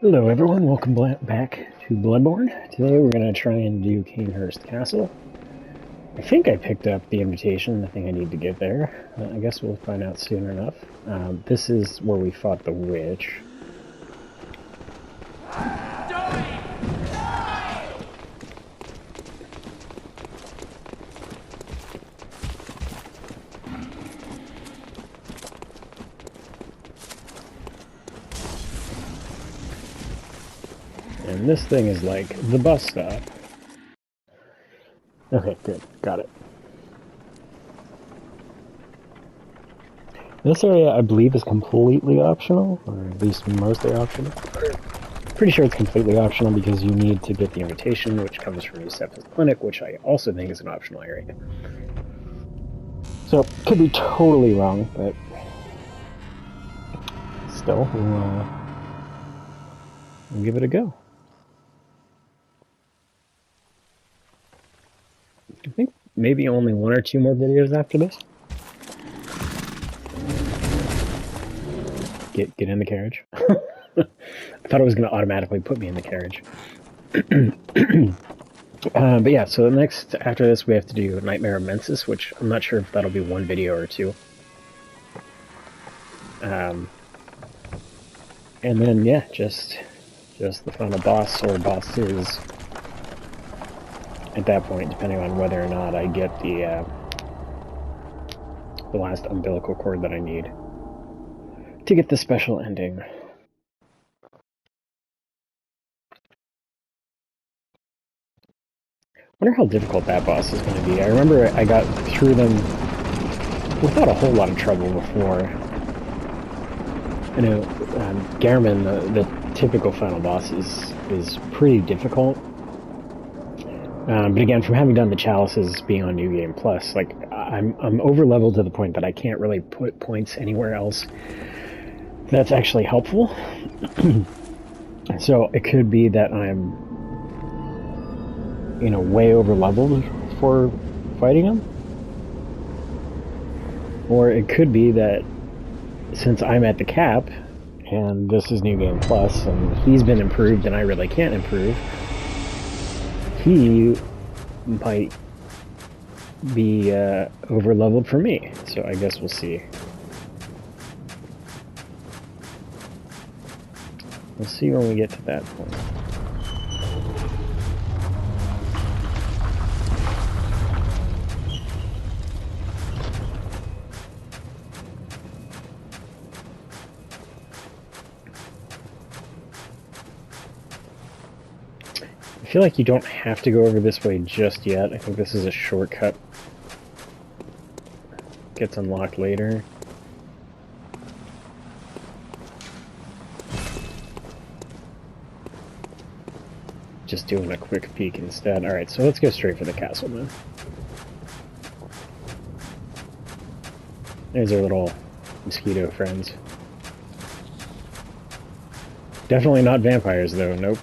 Hello everyone, welcome back to Bloodborne. Today we're going to try and do Cainhurst Castle. I think I picked up the invitation. I think I need to get there. I guess we'll find out soon enough. This is where we fought the witch. And this thing is like the bus stop. Okay, good. Got it. This area, I believe, is completely optional, or at least mostly optional. Pretty sure it's completely optional because you need to get the invitation, which comes from Yusef's clinic, which I also think is an optional area. So, could be totally wrong, but still, we'll give it a go. I think maybe only one or two more videos after this. Get in the carriage. I thought it was going to automatically put me in the carriage. But yeah, so next, after this, we have to do Nightmare of Mensis, which I'm not sure if that'll be one video or two. And then, yeah, just the final boss or bosses. At that point, depending on whether or not I get the last umbilical cord that I need to get the special ending. I wonder how difficult that boss is going to be. I remember I got through them without a whole lot of trouble before. I know Gehrman, the typical final boss, is pretty difficult. But again, from having done the chalices being on New Game Plus, like I'm over leveled to the point that I can't really put points anywhere else that's actually helpful. So it could be that I'm, way over leveled for fighting him, or it could be that since I'm at the cap and this is New Game Plus and he's been improved and I really can't improve, he might be over-leveled for me, so I guess we'll see. We'll see when we get to that point. I feel like you don't have to go over this way just yet. I think this is a shortcut. Gets unlocked later. Just doing a quick peek instead. Alright, so let's go straight for the castle then. There's our little mosquito friends. Definitely not vampires though, nope.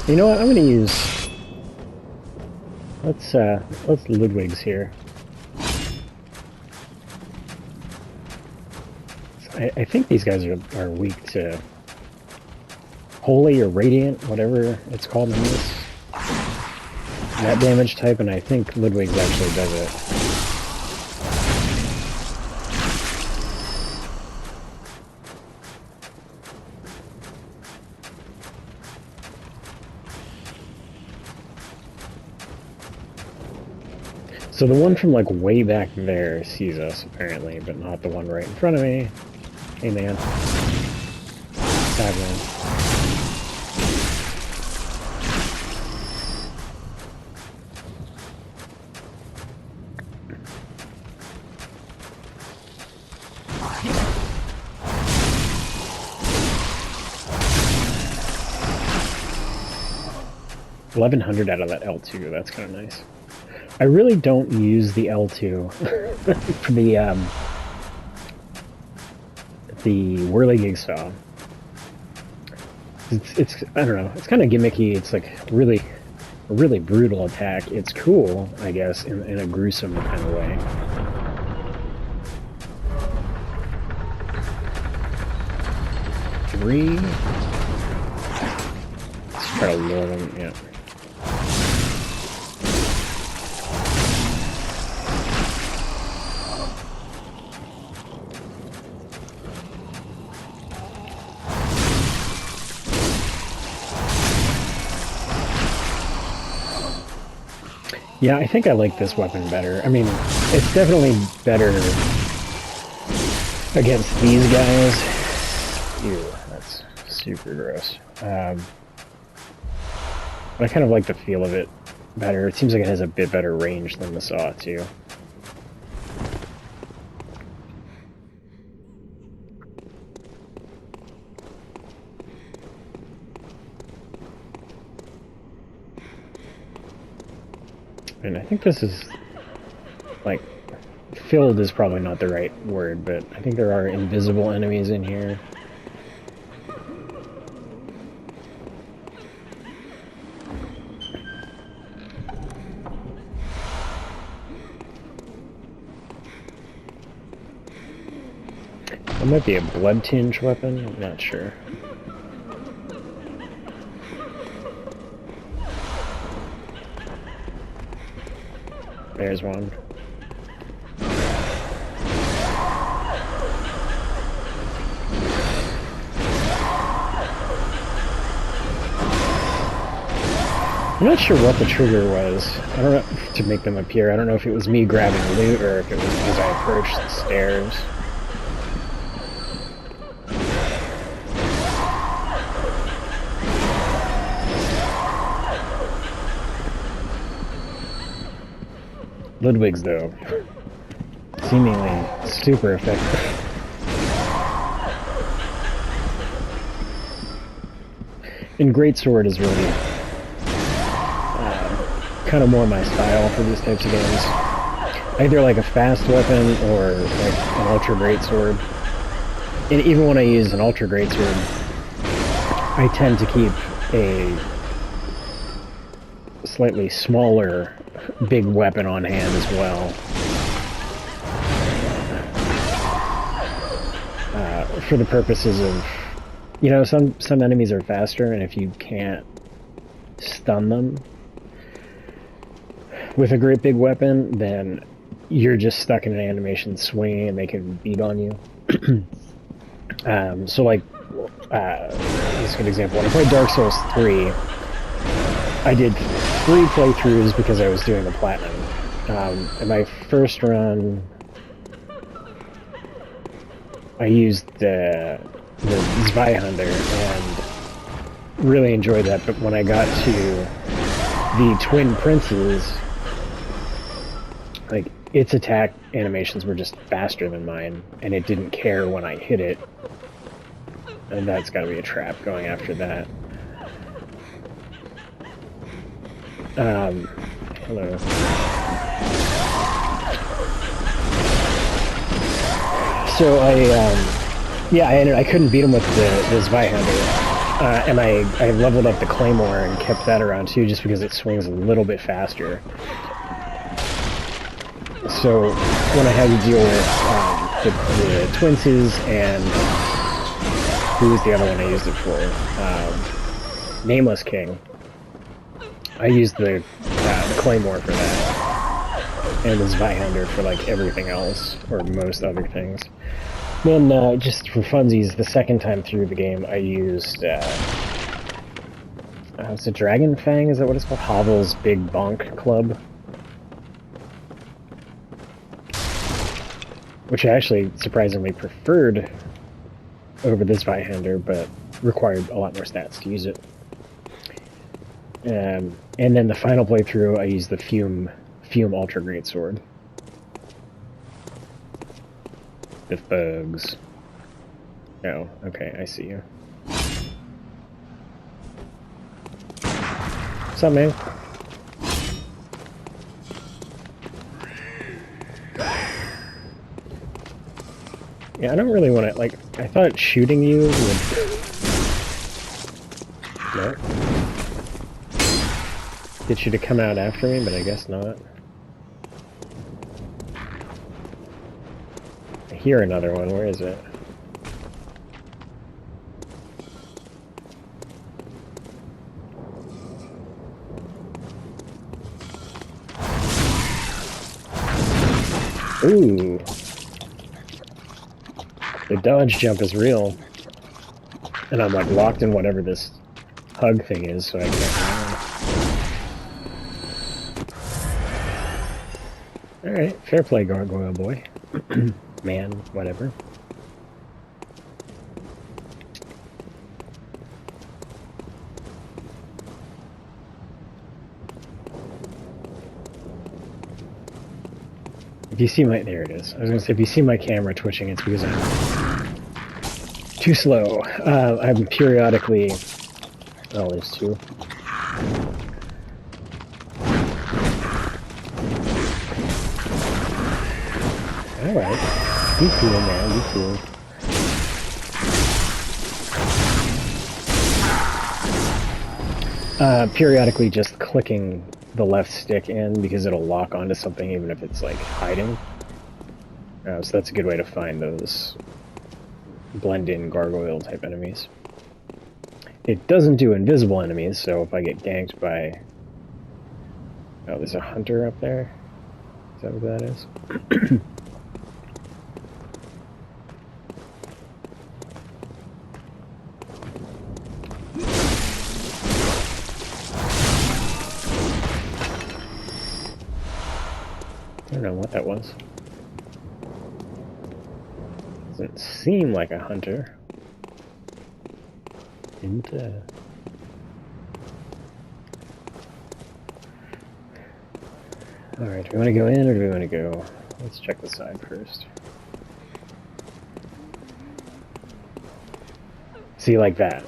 You know what? I'm gonna use. Let's Ludwig's here. I think these guys are weak to holy or radiant, whatever it's called in this. That damage type, and I think Ludwig's actually does it. So the one from like way back there sees us apparently, but not the one right in front of me. Hey man. Tagline. $1,100 out of that L2, that's kind of nice. I really don't use the L2 for the whirligig saw. It's I don't know, it's kind of gimmicky. It's like really a really brutal attack. It's cool, I guess, in a gruesome kind of way. Three. Let's try to lure them, yeah. Yeah, I think I like this weapon better. I mean, it's definitely better against these guys. Ew, that's super gross. But I kind of like the feel of it better. It seems like it has a bit better range than the saw, too. And I think this is, like, filled is probably not the right word, but I think there are invisible enemies in here. It might be a blood tinge weapon, I'm not sure. There's one. I'm not sure what the trigger was. I don't know, to make them appear. I don't know if it was me grabbing loot or if it was because I approached the stairs. Ludwig's, though, seemingly super effective. And Greatsword is really kind of more my style for these types of games. Either like a fast weapon or like an ultra greatsword. And even when I use an ultra greatsword, I tend to keep a slightly smaller big weapon on hand as well. For the purposes of, you know, some enemies are faster, and if you can't stun them with a great big weapon, then you're just stuck in an animation swinging and they can beat on you. So like, that's a good example. When I played Dark Souls 3, I did 3 playthroughs because I was doing the platinum. In my first run, I used the Zweihänder and really enjoyed that, but when I got to the Twin Princes, like, its attack animations were just faster than mine, and it didn't care when I hit it. And that's gotta be a trap going after that. Hello. So I couldn't beat him with the Zweihänder. And I leveled up the Claymore and kept that around too, just because it swings a little bit faster. So when I had to deal with the Twinces and who was the other one I used it for? Nameless King. I used the Claymore for that, and the Zweihänder for like everything else, or most other things. Then, just for funsies, the second time through the game, I used, it's a Dragon Fang, is that what it's called? Havel's Big Bonk Club. Which I actually surprisingly preferred over this Zweihänder, but required a lot more stats to use it. And then the final playthrough, I used the Fume Ultra Greatsword. The thugs. Oh, okay, I see you. What's up, man? Yeah, I don't really want to, like, I thought shooting you would... No? get you to come out after me, but I guess not. I hear another one. Where is it? Ooh. The dodge jump is real. And I'm like locked in whatever this hug thing is, so I can't run. Alright, fair play, Gargoyle Boy. Man, whatever. If you see my... There it is. I was going to say, if you see my camera twitching, it's because I'm too slow. I'm periodically... Oh, there's two. Alright. Be cool, man. Be cool. Periodically just clicking the left stick in because it'll lock onto something even if it's like hiding. So that's a good way to find those blend-in gargoyle type enemies. It doesn't do invisible enemies, so if I get ganked by... Oh, there's a hunter up there? Is that what that is? I don't know what that was. Doesn't seem like a hunter. Alright, do we want to go in or do we want to go... Let's check the side first. See, like that.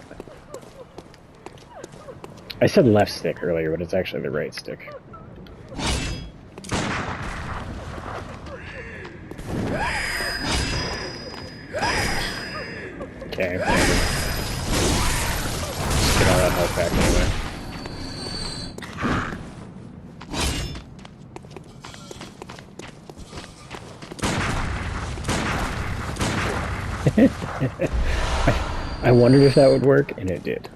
I said left stick earlier, but it's actually the right stick. Okay. Get all that health back anyway. I wondered if that would work, and it did.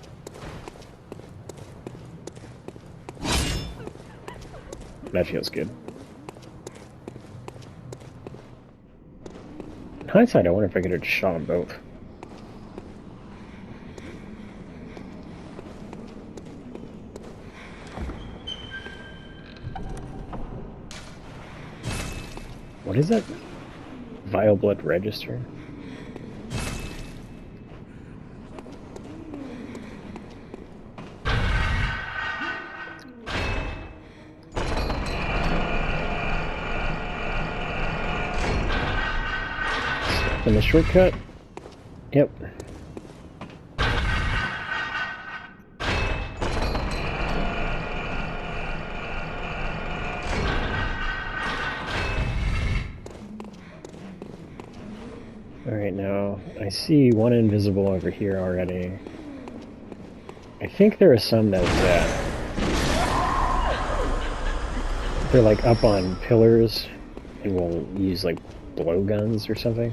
That feels good. In hindsight, I wonder if I could have shot them both. What is that? Vile blood register? In the shortcut? Yep. Alright, now I see one invisible over here already. I think there are some that they're like up on pillars and will use like blowguns or something.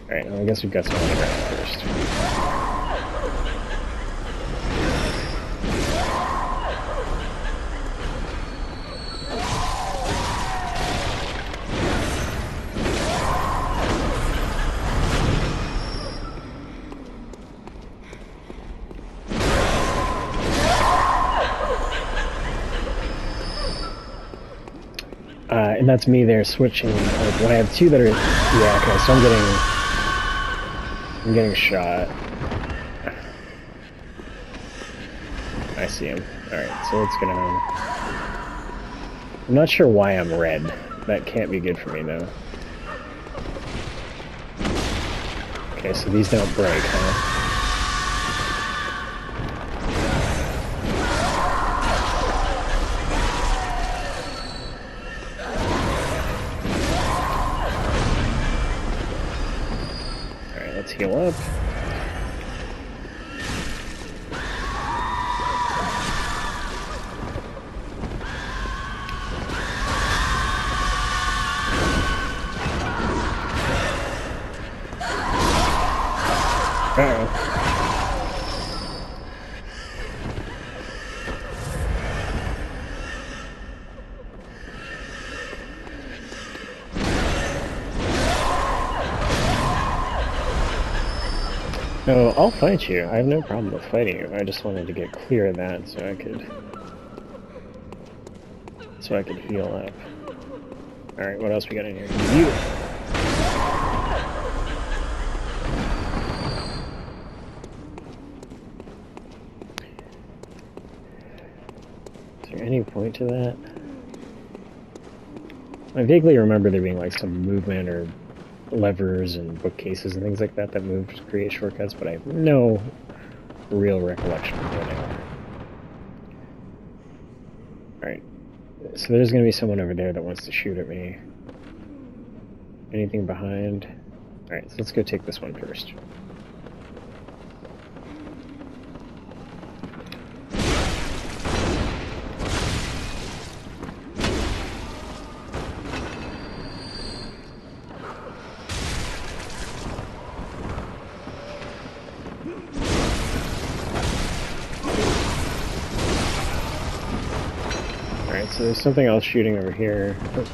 Alright, well, I guess we've got some on the ground first. And that's me there switching. Like, when I have two that are... Yeah, okay, so I'm getting shot. I see him. Alright, so it's gonna... I'm not sure why I'm red. That can't be good for me, though. Okay, so these don't break, huh? Heal up. No, I'll fight you. I have no problem with fighting you. I just wanted to get clear of that so I could heal up. Alright, what else we got in here? You! Is there any point to that? I vaguely remember there being like some movement or levers and bookcases and things like that that moved to create shortcuts, but I have no real recollection of where they are. Alright, so there's going to be someone over there that wants to shoot at me. Anything behind? Alright, so let's go take this one first. Alright, so there's something else shooting over here. Oh,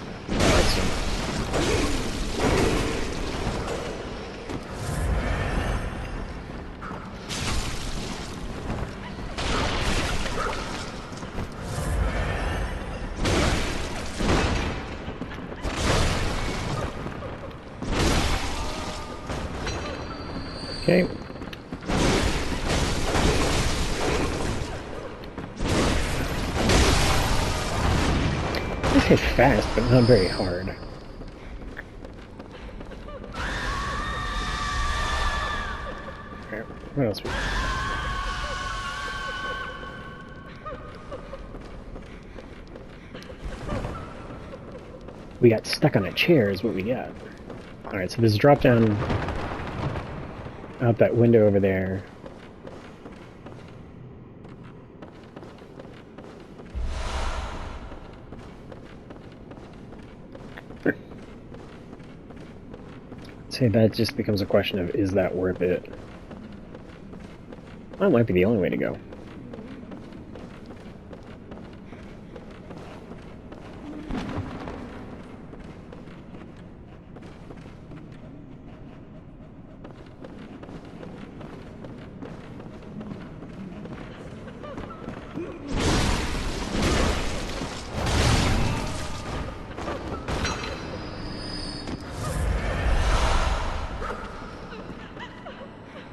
okay. This hit fast, but not very hard. Alright, what else we got? We got stuck on a chair is what we got. Alright, so there's a drop down out that window over there. Say that just becomes a question of, is that worth it? That might be the only way to go.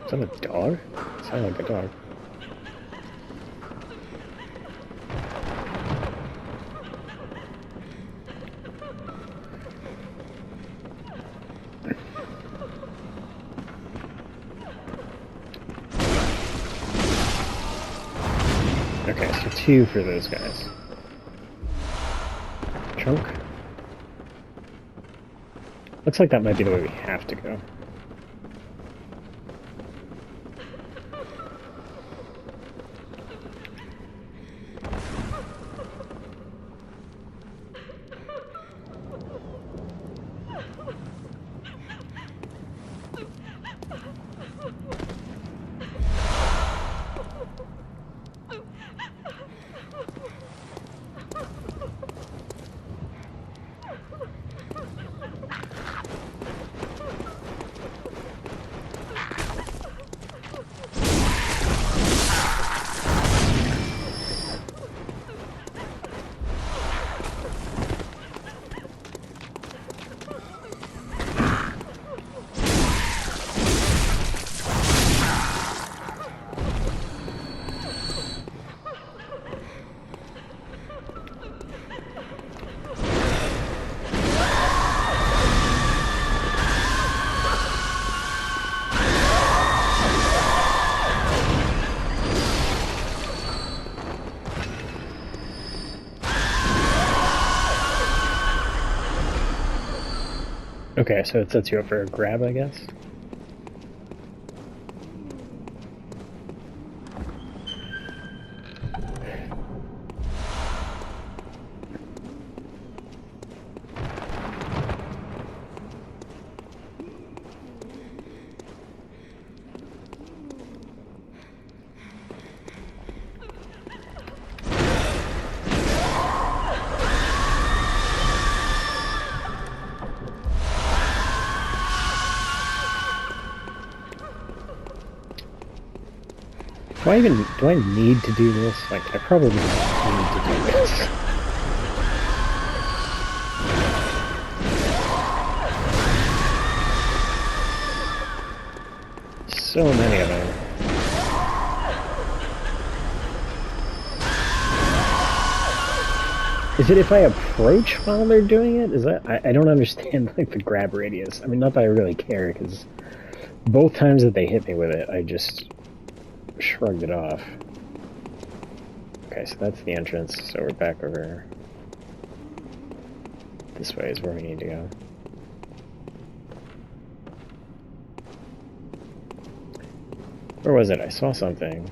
Is that a dog? It sounds like a dog. Okay, so 2 for those guys. Chunk. Looks like that might be the way we have to go. Okay, so it sets you up for a grab, I guess? do I need to do this? Like, I probably don't need to do this. So many of them. Is it if I approach while they're doing it? Is that... I don't understand, like, the grab radius. I mean, not that I really care, because both times that they hit me with it, I just shrugged it off. Okay, so that's the entrance, so we're back over... This way is where we need to go. Where was it? I saw something.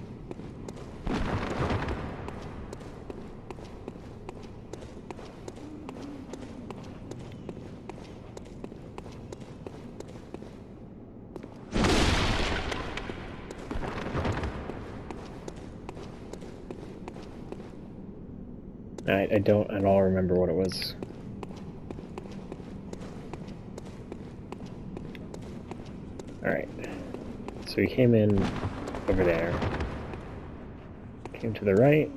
I don't at all remember what it was. Alright. So we came in over there. Came to the right.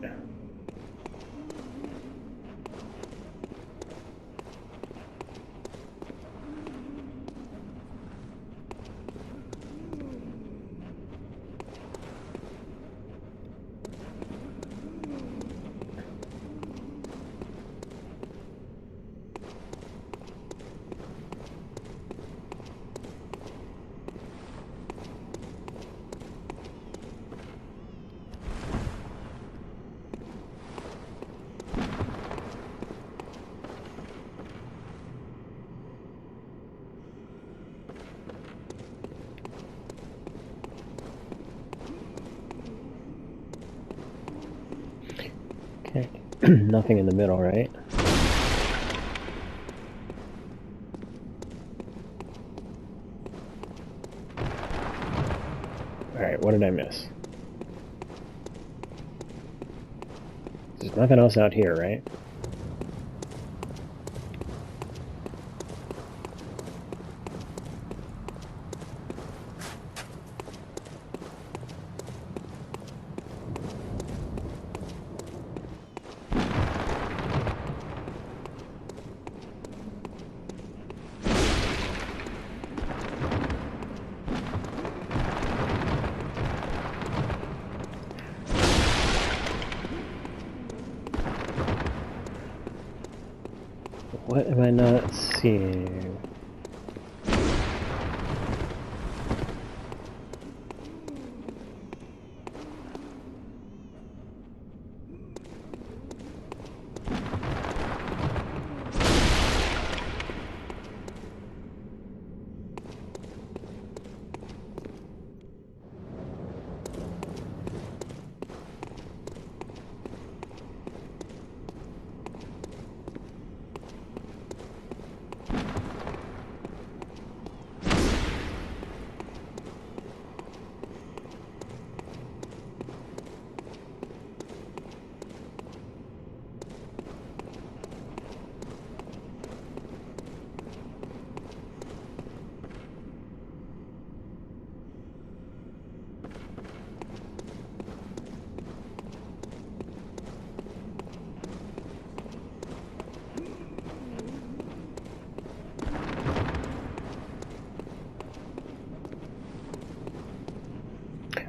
Okay, nothing in the middle, right? Alright, what did I miss? There's nothing else out here, right? What am I not seeing?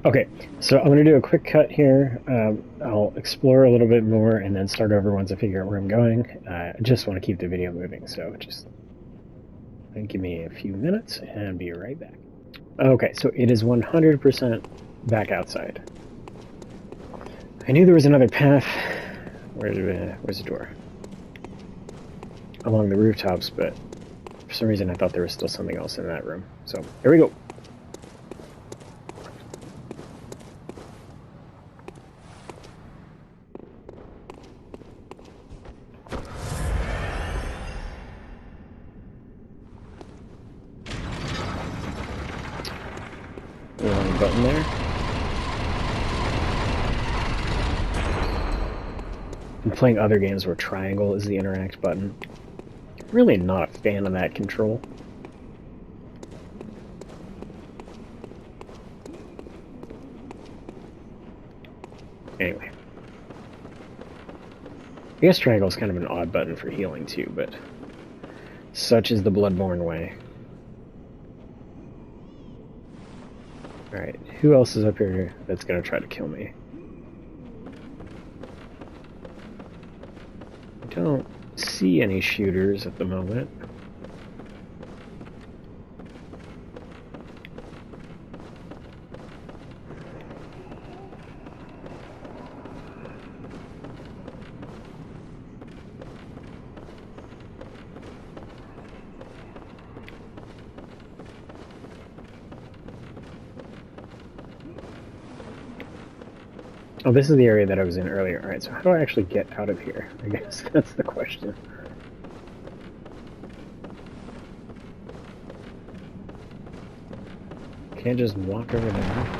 Okay, so I'm going to do a quick cut here. I'll explore a little bit more and then start over once I figure out where I'm going. I just want to keep the video moving, so just give me a few minutes and be right back. Okay, so it is 100% back outside. I knew there was another path. Where's the door? Along the rooftops, but for some reason I thought there was still something else in that room. So, here we go. Button there. I'm playing other games where triangle is the interact button. Really not a fan of that control. Anyway. I guess triangle is kind of an odd button for healing too, but such is the Bloodborne way. Alright, who else is up here that's gonna try to kill me? I don't see any shooters at the moment. Oh, this is the area that I was in earlier. Alright, so how do I actually get out of here? I guess that's the question. Can't just walk over there.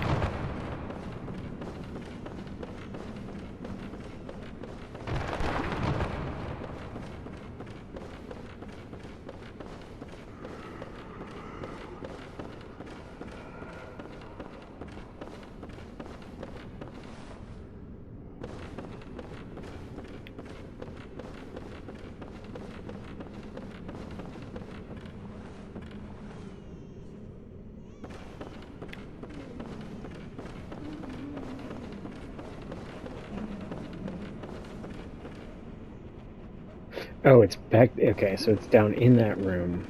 Oh, it's back. Okay, so it's down in that room.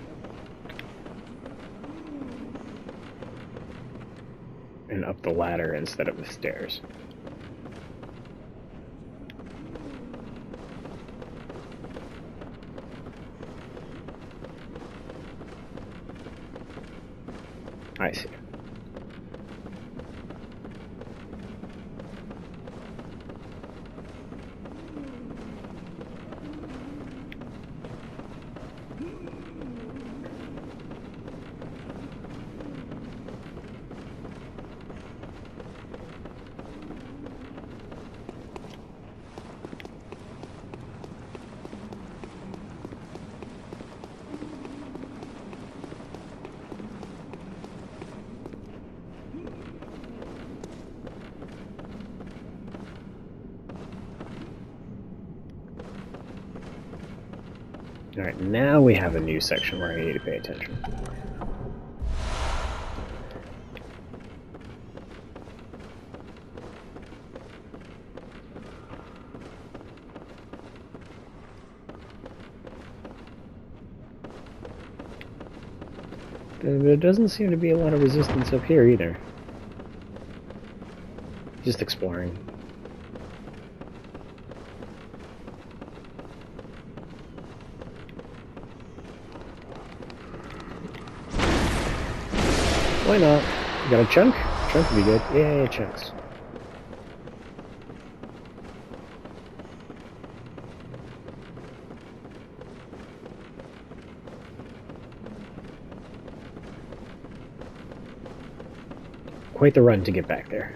And up the ladder instead of the stairs. I see. Alright, now we have a new section where I need to pay attention. There doesn't seem to be a lot of resistance up here either. Just exploring. Why not? You got a chunk? Chunk would be good. Yeah, chunks. Quite the run to get back there.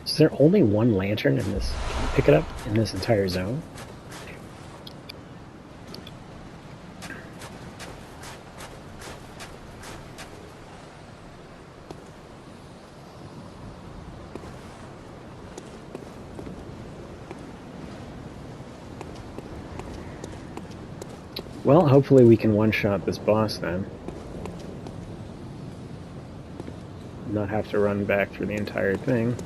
Is there only one lantern in this? Can you pick it up in this entire zone? Well, hopefully we can one-shot this boss then. Not have to run back through the entire thing.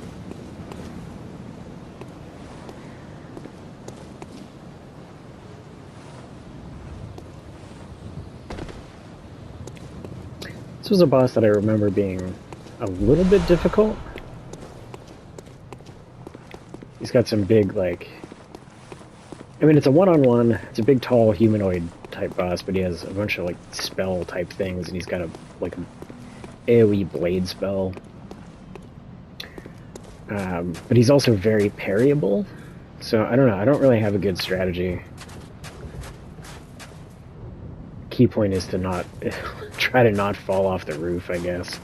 This was a boss that I remember being a little bit difficult. He's got some big, like... I mean, it's a one-on-one. It's a big, tall, humanoid-type boss, but he has a bunch of, like, spell-type things, and he's got a, like, an AoE blade spell. But he's also very parryable, so I don't know. I don't really have a good strategy. Key point is to not... try to not fall off the roof, I guess.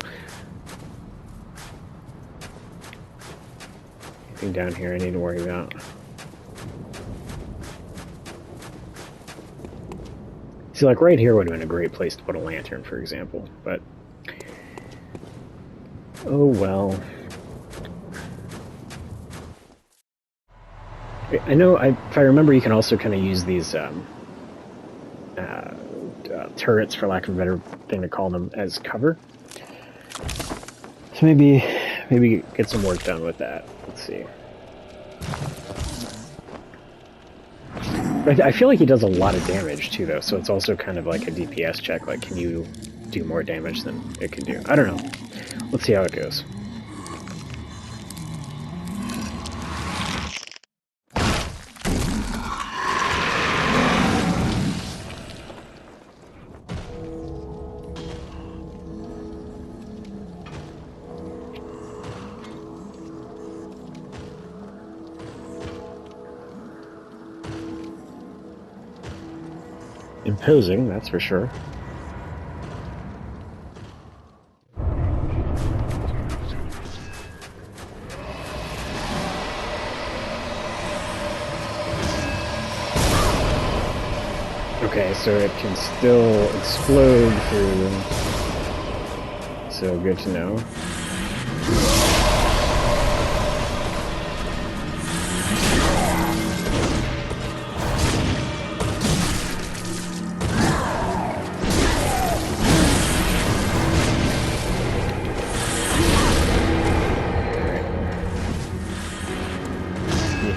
Anything down here I need to worry about? See, like, right here would have been a great place to put a lantern, for example, but... oh, well. I know, if I remember, you can also kind of use these, turrets, for lack of a better thing to call them, as cover. So maybe get some work done with that. Let's see. But I feel like he does a lot of damage too, though, so it's also kind of like a DPS check. Like, can you do more damage than it can do? I don't know. Let's see how it goes. Imposing, that's for sure. Okay, so it can still explode through, so good to know.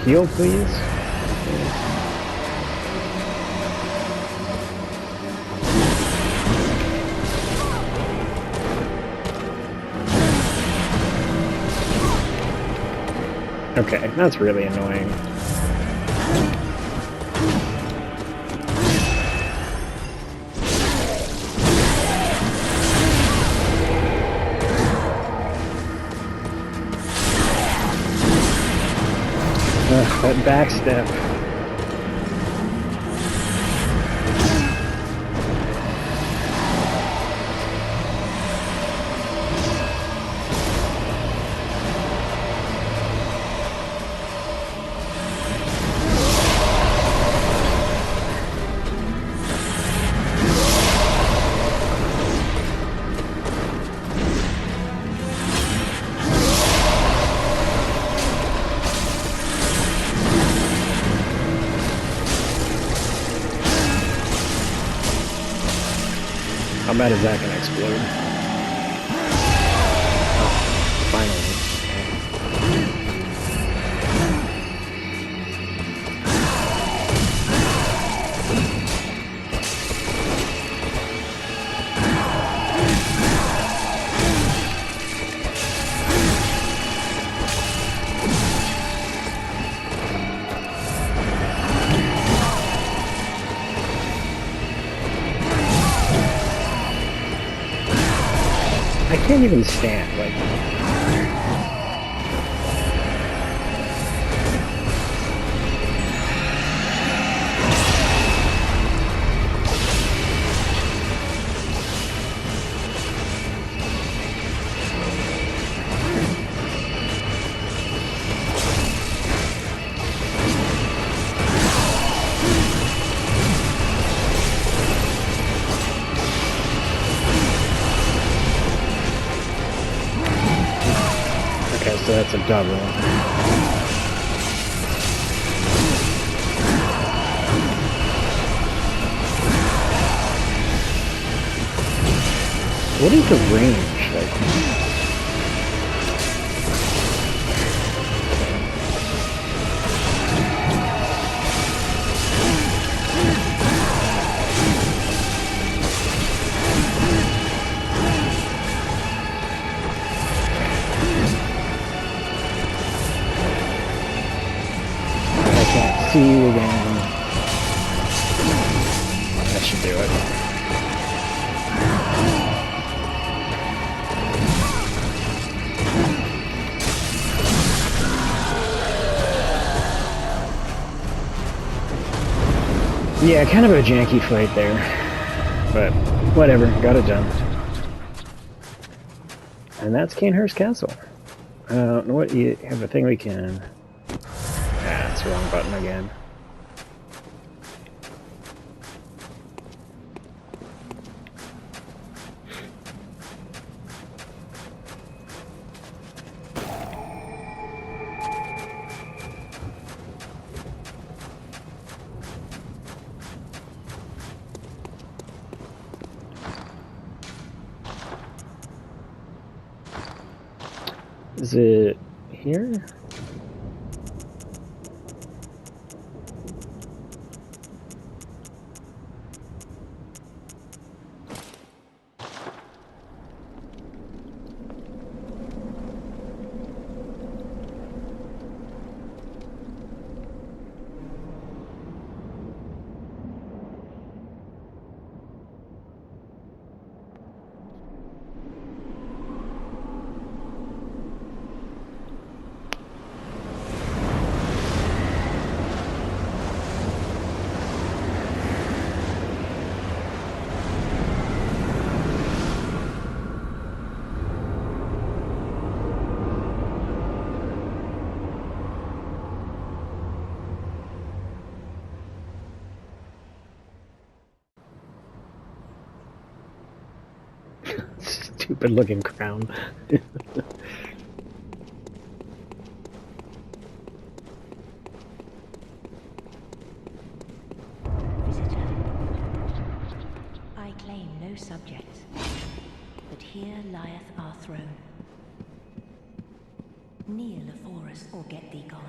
Heal, please. Okay, that's really annoying. That backstep. How bad is that gonna explode? Oh, finally. I can't even stand, like... So that's a double. What is the range? Like... see you again. That should do it. Yeah, kind of a janky fight there, but whatever, got it done. And that's Cainhurst Castle. What, you have a thing we can... Ah, it's the wrong button again. Is it here? Stupid looking crown. Visitor, I claim no subjects, but here lieth our throne. Kneel afore us or get thee gone.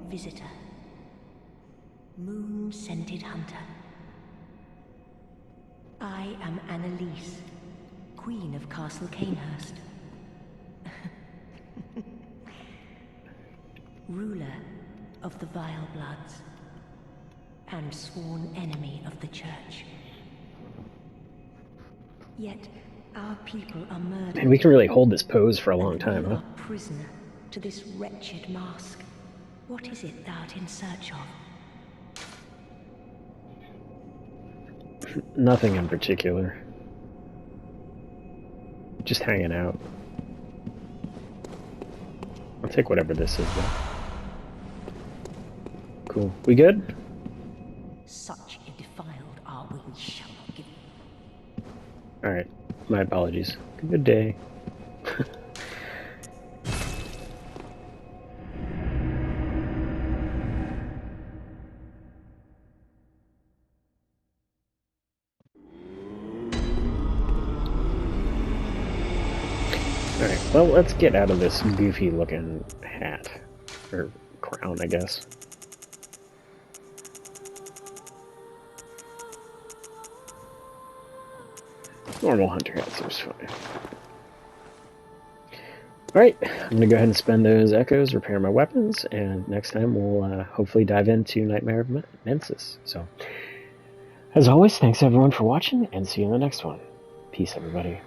Visitor, moon-scented hunter. I am Annalise, Queen of Castle Cainhurst. Ruler of the Vile Bloods, and sworn enemy of the Church. Yet, our people are murdered. And we can really hold this pose for a long time, huh? Prisoner to this wretched mask. What is it thou art in search of? Nothing in particular. Just hanging out. I'll take whatever this is, though. Cool. We good? Such a defiled are we shall not give. Alright. My apologies. Good day. Alright, well, let's get out of this goofy looking hat. Or crown, I guess. Normal hunter hat seems fine. Alright, I'm gonna go ahead and spend those echoes, repair my weapons, and next time we'll hopefully dive into Nightmare of Mensis. So, as always, thanks everyone for watching, and see you in the next one. Peace, everybody.